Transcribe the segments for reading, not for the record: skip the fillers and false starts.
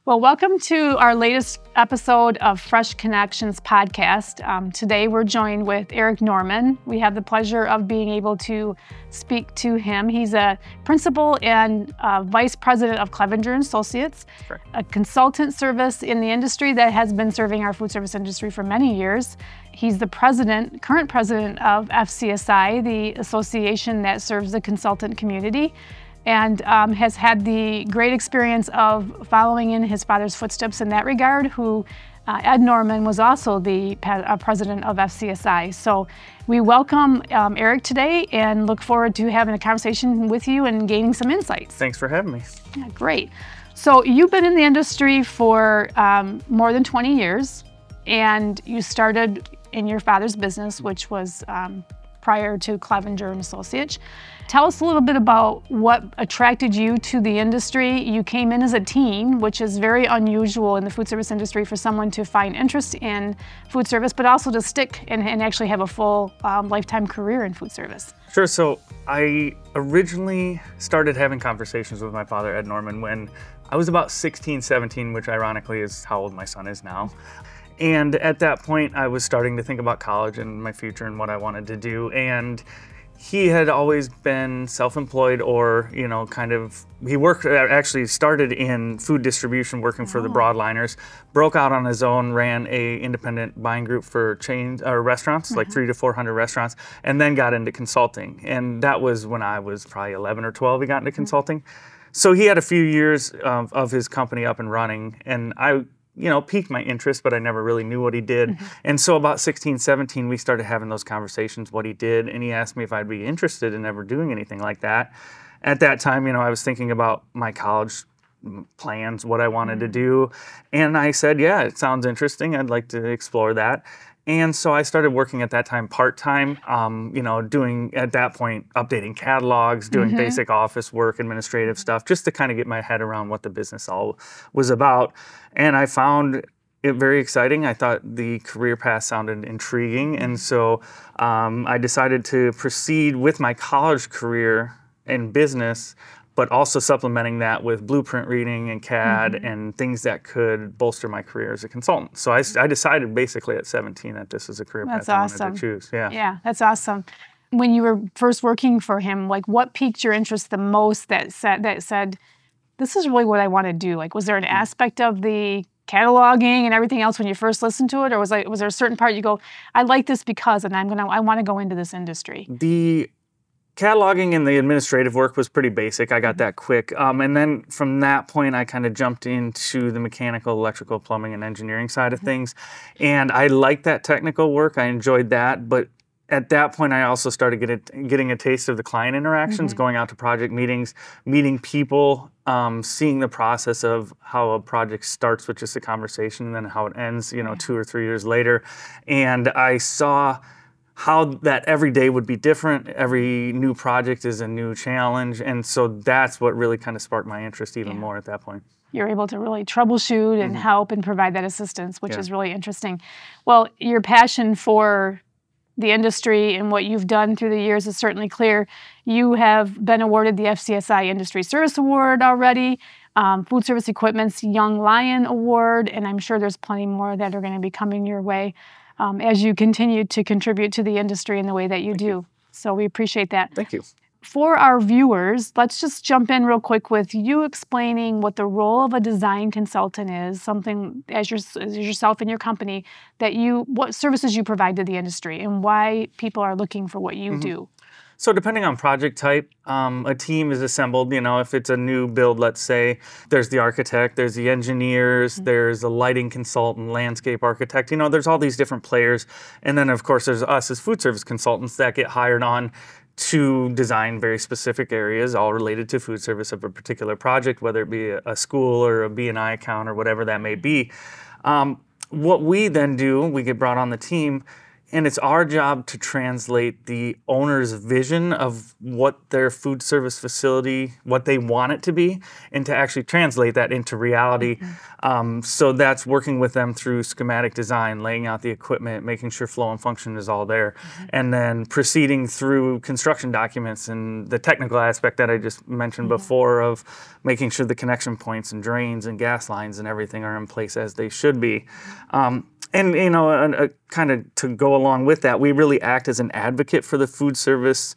Well, welcome to our latest episode of Fresh Connections podcast. Today we're joined with Eric Norman. We have the pleasure of being able to speak to him. He's a principal and vice president of Clevenger Associates, a consultant service in the industry that has been serving our food service industry for many years. He's the current president of FCSI, the association that serves the consultant community, and has had the great experience of following in his father's footsteps in that regard, who Ed Norman was also the president of FCSI. So we welcome Eric today and look forward to having a conversation with you and gaining some insights. Thanks for having me. Yeah, great. So you've been in the industry for more than 20 years, and you started in your father's business, which was prior to Clevenger Associates. Tell us a little bit about what attracted you to the industry. You came in as a teen, which is very unusual in the food service industry for someone to find interest in food service, but also to stick and actually have a full lifetime career in food service. Sure. So I originally started having conversations with my father, Ed Norman, when I was about 16, 17, which ironically is how old my son is now. And at that point, I was starting to think about college and my future and what I wanted to do. And he had always been self-employed, or, you know, actually started in food distribution, working for the broadliners, broke out on his own, ran a independent buying group for chains or restaurants, like 300 to 400 restaurants, and then got into consulting. And that was when I was probably 11 or 12, he got into consulting. So he had a few years of his company up and running, and I piqued my interest, but I never really knew what he did. And so about 16, 17, we started having those conversations, what he did, and he asked me if I'd be interested in ever doing anything like that. At that time, I was thinking about my college plans, what I wanted to do, and I said, yeah, it sounds interesting. I'd like to explore that. And so I started working at that time part-time, doing, at that point, updating catalogs, doing basic office work, administrative stuff, just to kind of get my head around what the business all was about. And I found it very exciting. I thought the career path sounded intriguing. And so I decided to proceed with my college career in business, but also supplementing that with blueprint reading and CAD and things that could bolster my career as a consultant. So I decided basically at 17 that this is a career path I wanted to choose. Yeah, that's awesome. When you were first working for him, like, what piqued your interest the most that said, this is really what I want to do? Like, was there an aspect of the cataloging and everything else when you first listened to it, or was there a certain part you go, I like this because, and I want to go into this industry? The cataloging and the administrative work was pretty basic. I got that quick. And then from that point, I kind of jumped into the mechanical, electrical, plumbing, and engineering side of things. And I liked that technical work. I enjoyed that. But at that point, I also started getting a taste of the client interactions, going out to project meetings, meeting people, seeing the process of how a project starts with just a conversation and then how it ends, 2 or 3 years later. And I saw how that every day would be different. Every new project is a new challenge. And so that's what really kind of sparked my interest even more at that point. You're able to really troubleshoot and help and provide that assistance, which is really interesting. Well, your passion for the industry and what you've done through the years is certainly clear. You have been awarded the FCSI Industry Service Award already, Food Service Equipment's Young Lion Award, and I'm sure there's plenty more that are going to be coming your way as you continue to contribute to the industry in the way that you do. So we appreciate that. Thank you. For our viewers, let's just jump in real quick with you explaining what the role of a design consultant is, something as yourself and your company, what services you provide to the industry and why people are looking for what you do. So depending on project type, a team is assembled. If it's a new build, let's say, there's the architect, there's the engineers, there's a lighting consultant, landscape architect. There's all these different players. And then, of course, there's us as food service consultants that get hired on to design very specific areas, all related to food service of a particular project, whether it be a school or a B&I account or whatever that may be. What we then do, we get brought on the team, And it's our job to translate the owner's vision of what their food service facility, what they want it to be, and to actually translate that into reality. So that's working with them through schematic design, laying out the equipment, making sure flow and function is all there, and then proceeding through construction documents and the technical aspect that I just mentioned before of making sure the connection points and drains and gas lines and everything are in place as they should be. And, you know, kind of to go along with that, we really act as an advocate for the food service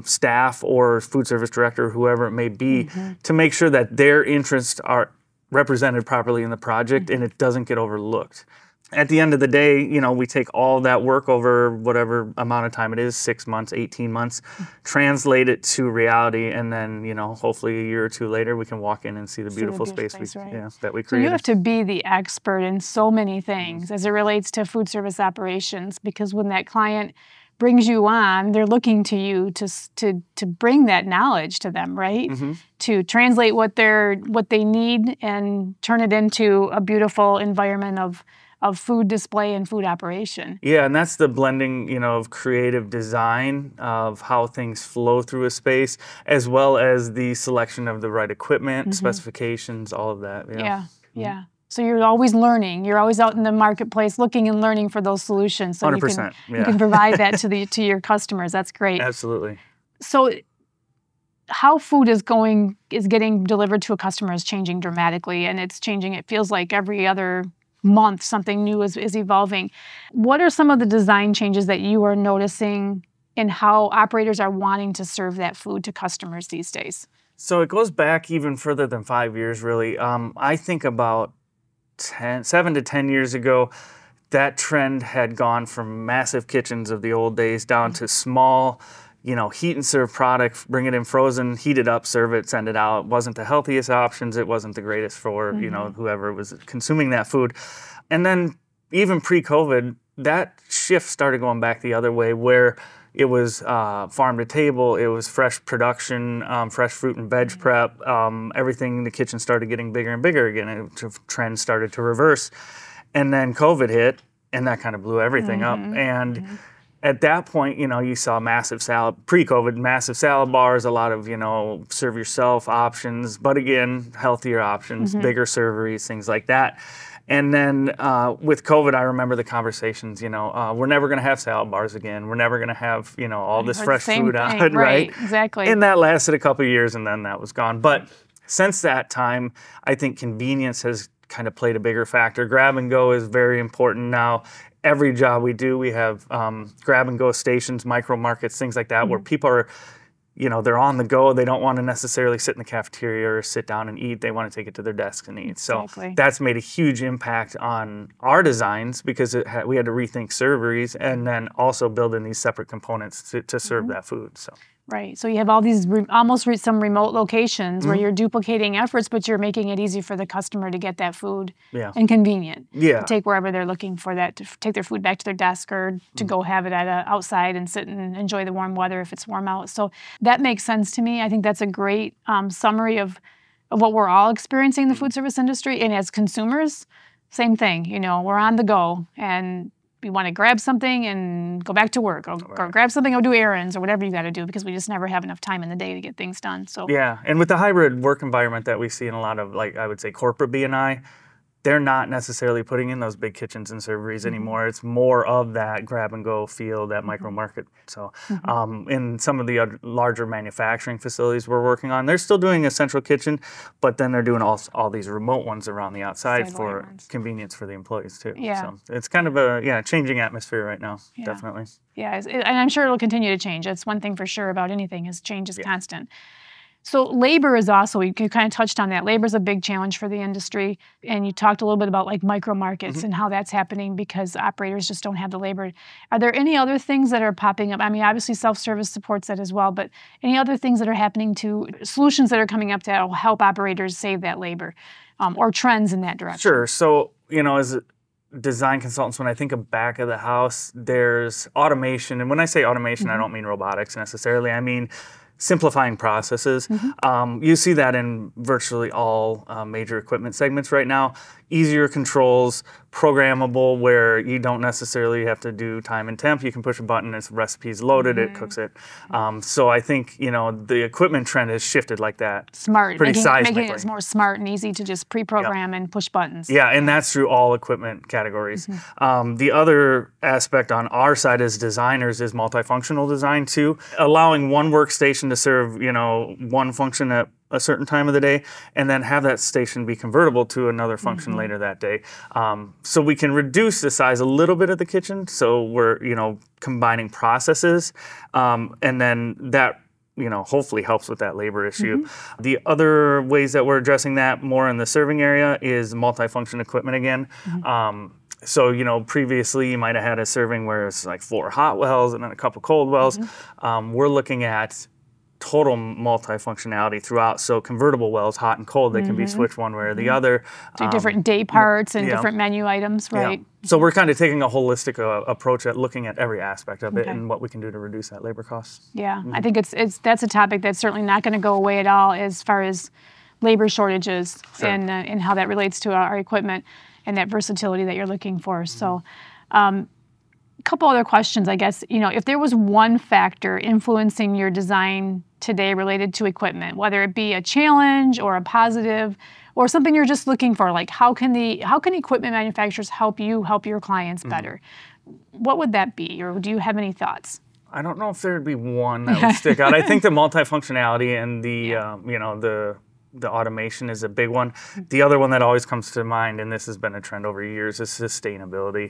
staff or food service director, whoever it may be, to make sure that their interests are represented properly in the project and it doesn't get overlooked. At the end of the day, you know, we take all that work over whatever amount of time it is, 6 months, 18 months, translate it to reality, and then, you know, hopefully a year or two later, we can walk in and see the beautiful space that we created. So you have to be the expert in so many things as it relates to food service operations, because when that client brings you on, they're looking to you to bring that knowledge to them, right? To translate what they need and turn it into a beautiful environment of food display and food operation. Yeah, and that's the blending, you know, of creative design, of how things flow through a space, as well as the selection of the right equipment, specifications, all of that. Yeah. So you're always learning. You're always out in the marketplace looking and learning for those solutions. So 100%. You can provide that to your customers. That's great. Absolutely. So how food is getting delivered to a customer is changing dramatically, and it's changing. It feels like every other month something new is evolving. What are some of the design changes that you are noticing in how operators are wanting to serve that food to customers these days? So it goes back even further than 5 years, really. I think about 7 to 10 years ago, that trend had gone from massive kitchens of the old days down to small, you know, heat and serve product, bring it in frozen, heat it up, serve it, send it out. It wasn't the healthiest options. It wasn't the greatest for, you know, whoever was consuming that food. And then even pre-COVID, that shift started going back the other way, where it was farm to table, it was fresh production, fresh fruit and veg prep. Everything in the kitchen started getting bigger and bigger again. Trend started to reverse. And then COVID hit, and that kind of blew everything up. And at that point, you know, you saw pre-COVID, massive salad bars, a lot of, you know, serve yourself options, but again, healthier options, bigger serveries, things like that. And then with COVID, I remember the conversations, you know, we're never going to have salad bars again. We're never going to have, you know, all this fresh food out, right? Exactly. And that lasted a couple of years, and then that was gone. But since that time, I think convenience has kind of played a bigger factor. Grab and go is very important now. Every job we do, we have grab and go stations, micro markets, things like that, where people are, you know, they're on the go. They don't want to necessarily sit in the cafeteria or sit down and eat. They want to take it to their desk and eat. So that's made a huge impact on our designs, because we had to rethink serveries and then also build in these separate components to serve that food. So. Right. So you have all these some remote locations where you're duplicating efforts, but you're making it easy for the customer to get that food and convenient. To take wherever they're looking for that, to take their food back to their desk, or to go have it outside and sit and enjoy the warm weather if it's warm out. So that makes sense to me. I think that's a great summary of what we're all experiencing in the food service industry. And as consumers, same thing. You know, we're on the go, and we want to grab something and go back to work, or grab something, or do errands, or whatever you got to do, because we just never have enough time in the day to get things done. So yeah, and with the hybrid work environment that we see in a lot of, like, I would say, corporate B&I, they're not necessarily putting in those big kitchens and serveries anymore. It's more of that grab and go feel, that micro market. So in some of the larger manufacturing facilities we're working on, they're still doing a central kitchen, but then they're doing all these remote ones around the outside for convenience for the employees too. So it's kind of a changing atmosphere right now, definitely. Yeah, and I'm sure it'll continue to change. That's one thing for sure about anything, is change is constant. So labor is also, you kind of touched on that. Labor is a big challenge for the industry. And you talked a little bit about like micro markets and how that's happening because operators just don't have the labor. Are there any other things that are popping up? I mean, obviously self-service supports that as well, but any other things that are happening, to solutions that are coming up that will help operators save that labor, or trends in that direction? Sure. So, you know, as design consultants, when I think of back of the house, there's automation. And when I say automation, I don't mean robotics necessarily. I mean simplifying processes. You see that in virtually all major equipment segments right now. easier controls, programmable, where you don't necessarily have to do time and temp. You can push a button, its recipe's loaded, it cooks it. So I think, you know, the equipment trend has shifted like that. Smart, pretty seismically. making it more smart and easy to just pre-program and push buttons. Yeah, and that's through all equipment categories. The other aspect on our side as designers is multifunctional design too, allowing one workstation to serve, you know, one function at a certain time of the day, and then have that station be convertible to another function later that day. So we can reduce the size a little bit of the kitchen, so we're, you know, combining processes, and then that, you know, hopefully helps with that labor issue. The other ways that we're addressing that more in the serving area is multifunction equipment again. So, you know, previously you might have had a serving where it's like 4 hot wells and then a couple cold wells. We're looking at total multifunctionality throughout. So convertible wells, hot and cold, they can be switched one way or the other. Do different day parts and different menu items, right? Yeah. So we're kind of taking a holistic approach at looking at every aspect of it and what we can do to reduce that labor cost. Yeah, I think that's a topic that's certainly not going to go away at all as far as labor shortages and how that relates to our equipment and that versatility that you're looking for. So a couple other questions, I guess. You know, if there was one factor influencing your design today related to equipment, whether it be a challenge or a positive or something you're just looking for, like how can equipment manufacturers help you help your clients better? What would that be, or do you have any thoughts? I don't know if there'd be one that would stick out. I think the multifunctionality and the you know, the automation is a big one. The other one that always comes to mind, and this has been a trend over years, is sustainability.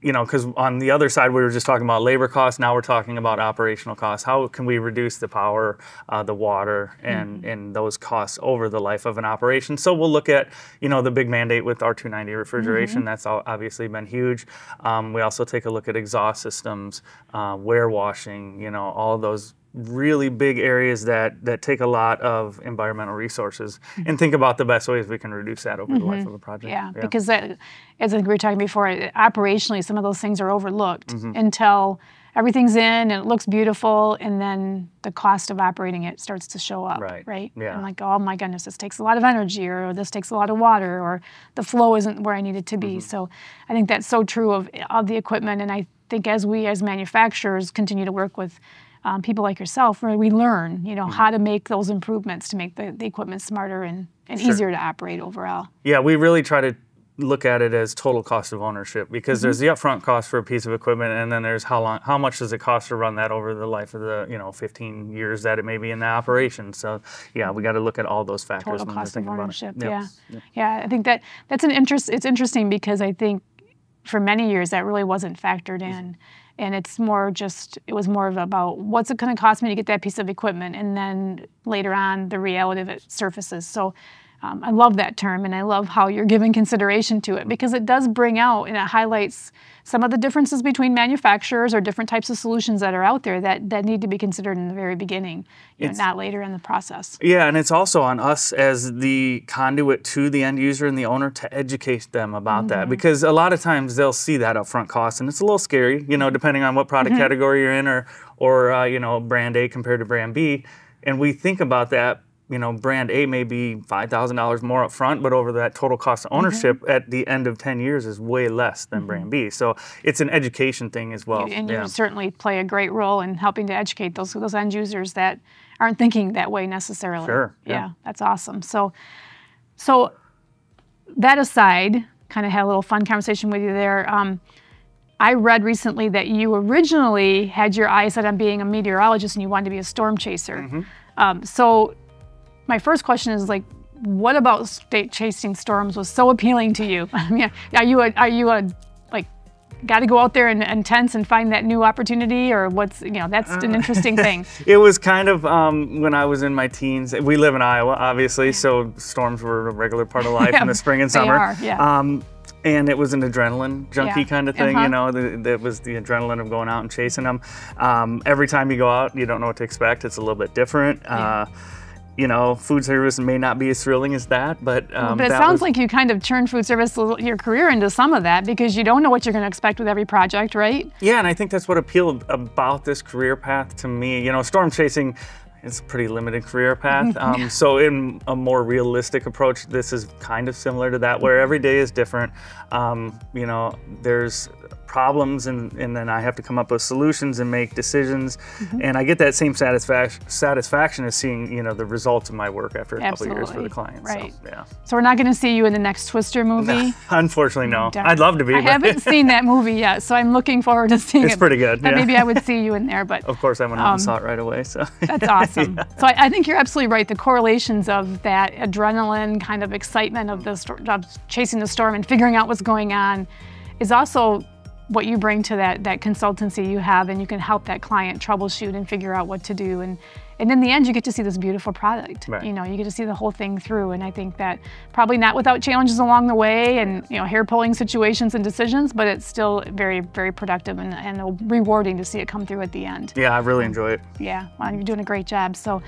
You know, because on the other side, we were just talking about labor costs. Now we're talking about operational costs. How can we reduce the power, the water, and those costs over the life of an operation? So we'll look at, you know, the big mandate with R290 refrigeration. That's obviously been huge. We also take a look at exhaust systems, ware washing, you know, all of those really big areas that take a lot of environmental resources, and think about the best ways we can reduce that over the life of a project. Yeah, because that, as we were talking before, operationally some of those things are overlooked until everything's in and it looks beautiful, and then the cost of operating it starts to show up, right? Yeah. I'm like, oh my goodness, this takes a lot of energy, or this takes a lot of water, or the flow isn't where I need it to be. So I think that's so true of the equipment, and I think as we as manufacturers continue to work with people like yourself, where we learn, you know, how to make those improvements to make the equipment smarter and easier to operate overall. Yeah, we really try to look at it as total cost of ownership, because there's the upfront cost for a piece of equipment, and then there's how much does it cost to run that over the life of the, you know, 15 years that it may be in the operation. So yeah, we got to look at all those factors. Total cost of ownership. Yeah. I think that's it's interesting, because I think for many years that really wasn't factored in. And it was more of about what's it going to cost me to get that piece of equipment, and then later on the reality of it surfaces. So I love that term, and I love how you're giving consideration to it, because it does bring out and it highlights some of the differences between manufacturers or different types of solutions that are out there that need to be considered in the very beginning, not later in the process. Yeah, and it's also on us as the conduit to the end user and the owner to educate them about that, because a lot of times they'll see that upfront cost, and it's a little scary, you know, depending on what product category you're in, or you know, brand A compared to brand B, and we think about that. You know, brand A may be $5,000 more up front, but over that total cost of ownership at the end of 10 years is way less than brand B. So it's an education thing as well. And you certainly play a great role in helping to educate those end users that aren't thinking that way necessarily. Sure. Yeah, that's awesome. So that aside, kind of had a little fun conversation with you there. I read recently that you originally had your eyes set on being a meteorologist and you wanted to be a storm chaser. So my first question is, like, what about chasing storms was so appealing to you? I mean, are you like, got to go out there and tense and find that new opportunity, or what's, you know, that's an interesting thing. It was kind of when I was in my teens. We live in Iowa, obviously, so storms were a regular part of life in the spring and summer. They are, and it was an adrenaline junkie kind of thing, you know, that was the adrenaline of going out and chasing them. Every time you go out, you don't know what to expect. It's a little bit different. You know, food service may not be as thrilling as that, but it sounds like you kind of turned food service, your career, into some of that, because you don't know what you're going to expect with every project, right? Yeah, and I think that's what appealed about this career path to me. You know, storm chasing, it's a pretty limited career path. So in a more realistic approach, this is kind of similar to that, where every day is different. You know, there's problems and then I have to come up with solutions and make decisions. And I get that same satisfaction as seeing, you know, the results of my work after a couple of years for the client. Right. So, yeah. So we're not going to see you in the next Twister movie? Unfortunately, no. I'd love to be. I haven't seen that movie yet, so I'm looking forward to seeing it. It's pretty good. Yeah. Maybe I would see you in there, but of course I went out and saw it right away. So that's awesome. Yeah. So I think you're absolutely right. The correlations of that adrenaline kind of excitement of chasing the storm and figuring out what's going on is also what you bring to that consultancy you have, and you can help that client troubleshoot and figure out what to do. And in the end, you get to see this beautiful product. Right. You know, you get to see the whole thing through. And I think that probably not without challenges along the way and, you know, hair-pulling situations and decisions, but it's still very, very productive and rewarding to see it come through at the end. Yeah, I really enjoy it. Yeah, well, you're doing a great job. So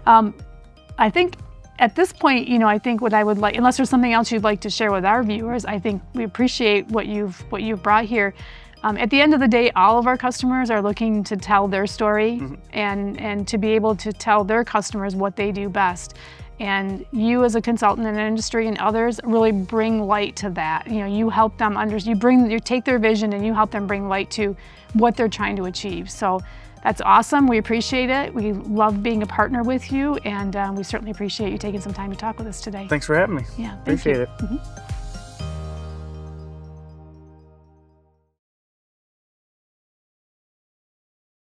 I think at this point, you know, I think what I would like, unless there's something else you'd like to share with our viewers, I think we appreciate what you've brought here. At the end of the day, all of our customers are looking to tell their story and to be able to tell their customers what they do best. And you as a consultant in the industry and others really bring light to that. You know, you help them you take their vision and you help them bring light to what they're trying to achieve. So that's awesome. We appreciate it. We love being a partner with you, and we certainly appreciate you taking some time to talk with us today. Thanks for having me. Yeah, appreciate it.